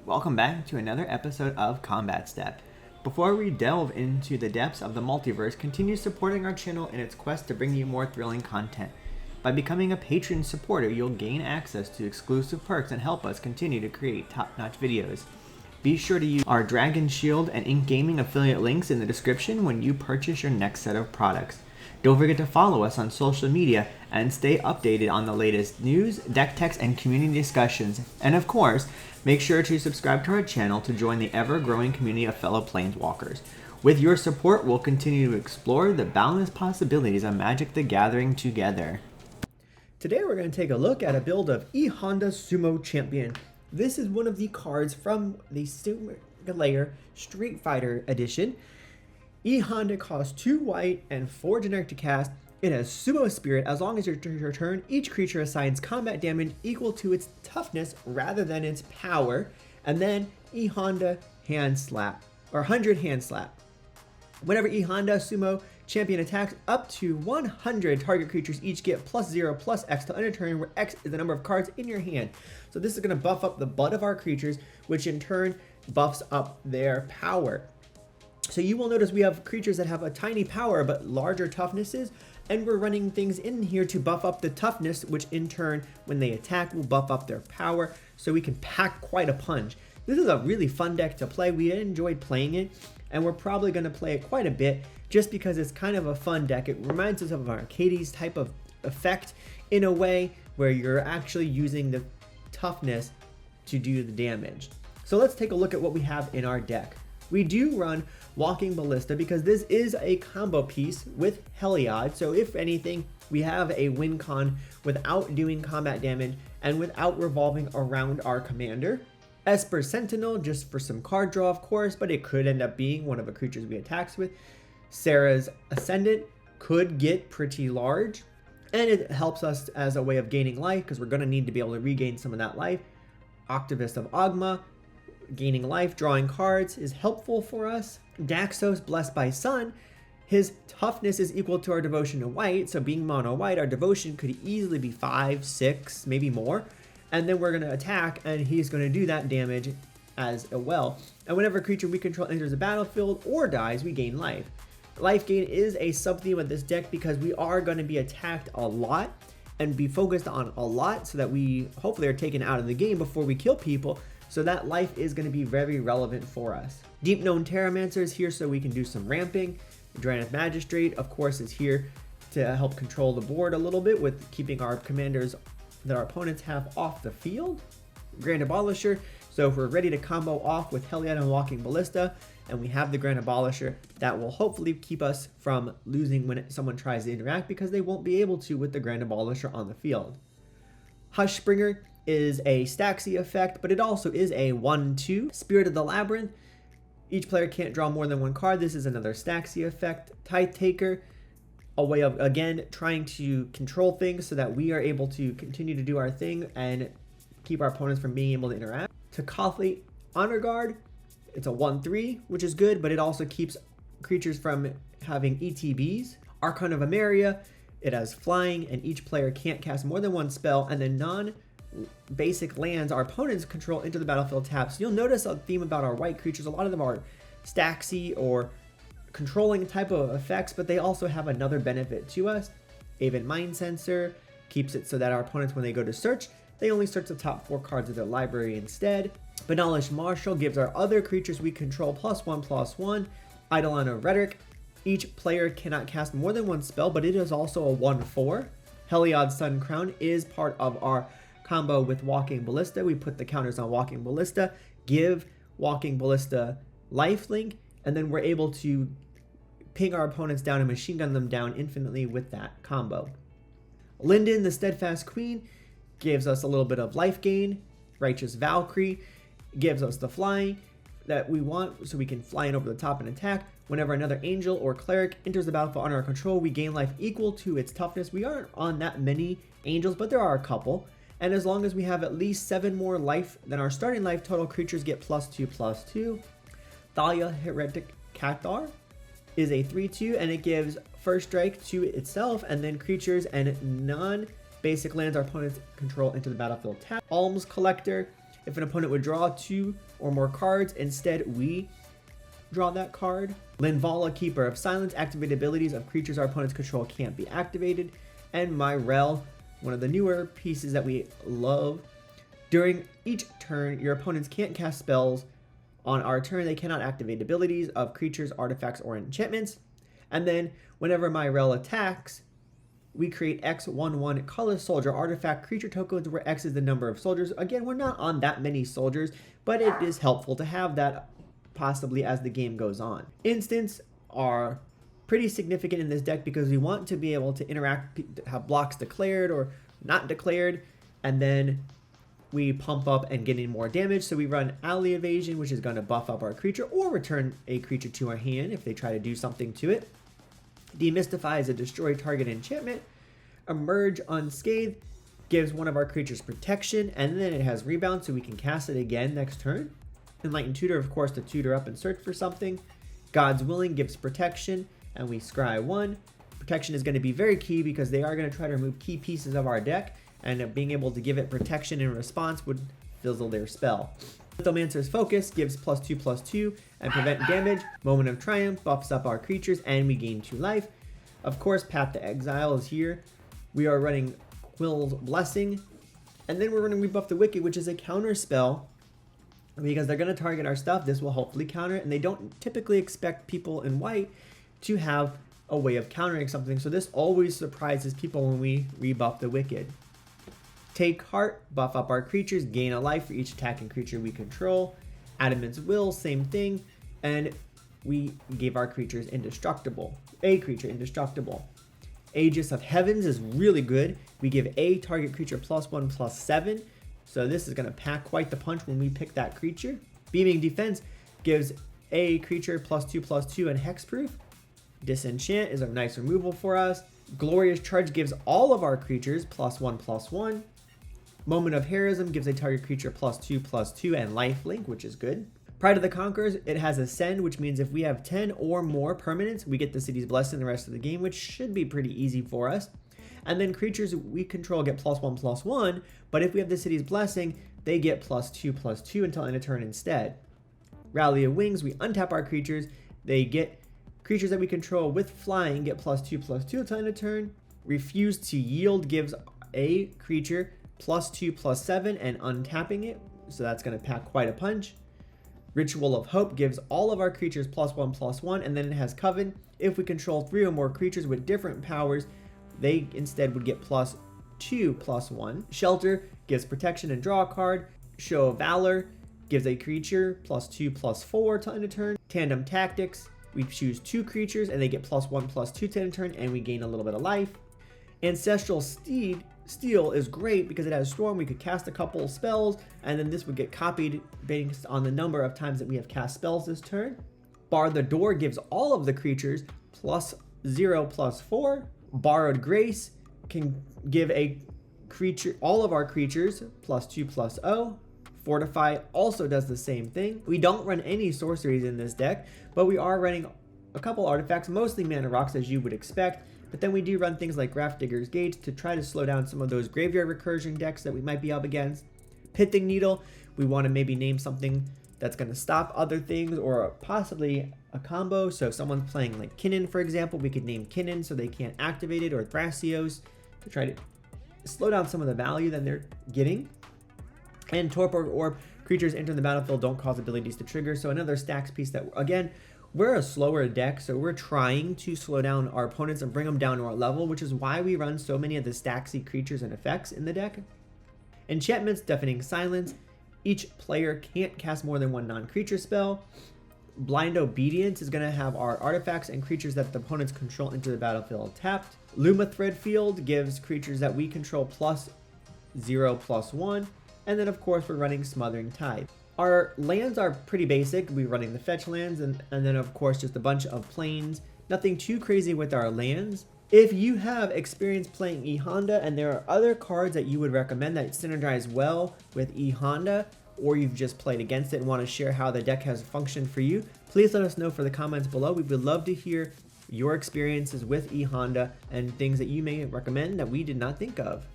Welcome back to another episode of Combat Step. Before we delve into the depths of the multiverse, continue supporting our channel in its quest to bring you more thrilling content. By becoming a patron supporter, you'll gain access to exclusive perks and help us continue to create top-notch videos. Be sure to use our Dragon Shield and Ink Gaming affiliate links in the description when you purchase your next set of products. Don't forget to follow us on social media and stay updated on the latest news, deck techs, and community discussions. And of course, make sure to subscribe to our channel to join the ever-growing community of fellow Planeswalkers. With your support, we'll continue to explore the boundless possibilities of Magic the Gathering together. Today we're going to take a look at a build of E-Honda Sumo Champion. This is one of the cards from the Secret Lair Street Fighter edition. E-Honda costs 2 white and 4 generic to cast. It has Sumo Spirit. As long as your turn, each creature assigns combat damage equal to its toughness rather than its power. And then E-Honda Hand Slap, or 100 Hand Slap. Whenever E-Honda Sumo Champion attacks, up to 100 target creatures each get +0/+X to end a turn, where X is the number of cards in your hand. So this is going to buff up the butt of our creatures, which in turn buffs up their power. So you will notice we have creatures that have a tiny power but larger toughnesses, and we're running things in here to buff up the toughness, which in turn, when they attack, will buff up their power, so we can pack quite a punch. This is a really fun deck to play. We enjoyed playing it, and we're probably going to play it quite a bit just because it's kind of a fun deck. It reminds us of an Arcades type of effect in a way where you're actually using the toughness to do the damage. So let's take a look at what we have in our deck. We do run Walking Ballista because this is a combo piece with Heliod, so if anything, we have a win con without doing combat damage and without revolving around our commander. Esper Sentinel, just for some card draw of course, but it could end up being one of the creatures we attacks with. Sarah's Ascendant could get pretty large, and it helps us as a way of gaining life because we're going to need to be able to regain some of that life. Octavist of Ogma, gaining life, drawing cards is helpful for us. Daxos, Blessed by Sun, his toughness is equal to our devotion to white, so being mono white, our devotion could easily be 5, 6, maybe more, and then we're going to attack and he's going to do that damage as well. And whenever a creature we control enters the battlefield or dies, we gain life. Life gain is a sub-theme of this deck because we are going to be attacked a lot and be focused on a lot so that we hopefully are taken out of the game before we kill people. So that life is going to be very relevant for us. Deep Known Terramancer is here so we can do some ramping. Drannith Magistrate, of course, is here to help control the board a little bit with keeping our commanders that our opponents have off the field. Grand Abolisher, so if we're ready to combo off with Heliod and Walking Ballista, and we have the Grand Abolisher, that will hopefully keep us from losing when someone tries to interact because they won't be able to with the Grand Abolisher on the field. Hush Springer is a Staxi effect, but it also is a 1/2. Spirit of the Labyrinth, each player can't draw more than one card. This is another Staxi effect. Tithe Taker, a way of, again, trying to control things so that we are able to continue to do our thing and keep our opponents from being able to interact. Tecathlete Honor Guard, it's a 1/3, which is good, but it also keeps creatures from having ETBs. Archon of Emeria, it has flying, and each player can't cast more than one spell, and then non-basic lands our opponents control into the battlefield taps. You'll notice a theme about our white creatures. A lot of them are Staxi or controlling type of effects, but they also have another benefit to us. Aven Mind Sensor keeps it so that our opponents, when they go to search, they only search the top 4 cards of their library instead. Benevolent Marshal gives our other creatures we control +1/+1. Eidolon of Rhetoric, each player cannot cast more than one spell, but it is also a 1/4. Heliod Sun Crown is part of our combo with Walking Ballista. We put the counters on Walking Ballista, give Walking Ballista lifelink, and then we're able to ping our opponents down and machine gun them down infinitely with that combo. Linden, the Steadfast Queen, gives us a little bit of life gain. Righteous Valkyrie gives us the flying that we want so we can fly in over the top and attack. Whenever another angel or cleric enters the battlefield under our control, we gain life equal to its toughness. We aren't on that many angels, but there are a couple. And as long as we have at least 7 more life than our starting life total, creatures get +2/+2. Thalia Heretic Cathar is a 3/2, and it gives first strike to itself, and then creatures and non-basic lands our opponents control into the battlefield tap. Alms Collector If an opponent would draw 2 or more cards, instead we draw that card. Linvala, Keeper of Silence, activate abilities of creatures our opponents control can't be activated. And Myrel, one of the newer pieces that we love. During each turn, your opponents can't cast spells. On our turn, they cannot activate abilities of creatures, artifacts, or enchantments. And then, whenever Myrel attacks, we create X11 color soldier artifact creature tokens where X is the number of soldiers. Again, we're not on that many soldiers, but it is helpful to have that possibly as the game goes on. Instants are pretty significant in this deck because we want to be able to interact, have blocks declared or not declared, and then we pump up and get in more damage. So we run Alley Evasion, which is going to buff up our creature or return a creature to our hand if they try to do something to it. Demystify is a destroy target enchantment. Emerge Unscathed gives one of our creatures protection, and then it has rebound so we can cast it again next turn. Enlightened Tutor, of course, to tutor up and search for something. God's Willing gives protection, and we scry 1. Protection is going to be very key because they are going to try to remove key pieces of our deck, and being able to give it protection in response would fizzle their spell. Lithomancer's Focus gives +2/+2 and prevent damage. Moment of Triumph buffs up our creatures and we gain 2 life. Of course, Path to Exile is here. We are running Quill's Blessing, and then we're running Rebuff the Wicked, which is a counter spell because they're going to target our stuff. This will hopefully counter it, and they don't typically expect people in white to have a way of countering something, so this always surprises people when we rebuff the Wicked. Take Heart, buff up our creatures, gain a life for each attacking creature we control. Adamant's Will, same thing, and we gave our creatures indestructible. A creature indestructible. Aegis of Heavens is really good. We give a target creature +1/+7, so this is going to pack quite the punch when we pick that creature. Beaming Defense gives a creature +2/+2 and hexproof. Disenchant is a nice removal for us. Glorious Charge gives all of our creatures +1/+1. Moment of Heroism gives a target creature +2/+2 and lifelink, which is good. Pride of the Conquerors, it has Ascend, which means if we have 10 or more permanents, we get the City's Blessing the rest of the game, which should be pretty easy for us. And then creatures we control get +1/+1, but if we have the City's Blessing, they get +2/+2 until end of turn instead. Rally of Wings, we untap our creatures, they get creatures that we control with flying get +2/+2 until end of turn. Refuse to Yield gives a creature +2/+7 and untapping it, so that's going to pack quite a punch. Ritual of Hope gives all of our creatures +1/+1, and then it has Coven. If we control 3 or more creatures with different powers, they instead would get +2/+1. Shelter gives protection and draw a card. Show of Valor gives a creature +2/+4 to end of turn. Tandem Tactics, we choose 2 creatures and they get +1/+2 to end of turn, and we gain a little bit of life. Ancestral Steel is great because it has Storm. We could cast a couple of spells, and then this would get copied based on the number of times that we have cast spells this turn. Bar the Door gives all of the creatures +0/+4. Borrowed Grace can give a creature, all of our creatures, +2/+0. Fortify also does the same thing. We don't run any sorceries in this deck, but we are running a couple artifacts, mostly mana rocks as you would expect. But then we do run things like Grafdigger's Gate to try to slow down some of those graveyard recursion decks that we might be up against. Pithing Needle, we want to maybe name something that's going to stop other things or possibly a combo. So if someone's playing like Kinnan, for example, we could name Kinnan so they can't activate it, or Thrasios to try to slow down some of the value that they're getting. And Torpor Orb, creatures entering the battlefield don't cause abilities to trigger. So another stacks piece that, again, we're a slower deck, so we're trying to slow down our opponents and bring them down to our level, which is why we run so many of the stacksy creatures and effects in the deck. Enchantments, Deafening Silence. Each player can't cast more than 1 non-creature spell. Blind Obedience is going to have our artifacts and creatures that the opponents control into the battlefield tapped. Luma Threadfield gives creatures that we control +0/+1. And then, of course, we're running Smothering Tide. Our lands are pretty basic. We're running the fetch lands and then, of course, just a bunch of plains. Nothing too crazy with our lands. If you have experience playing E-Honda and there are other cards that you would recommend that synergize well with E-Honda, or you've just played against it and want to share how the deck has functioned for you, please let us know for the comments below. We would love to hear your experiences with E-Honda and things that you may recommend that we did not think of.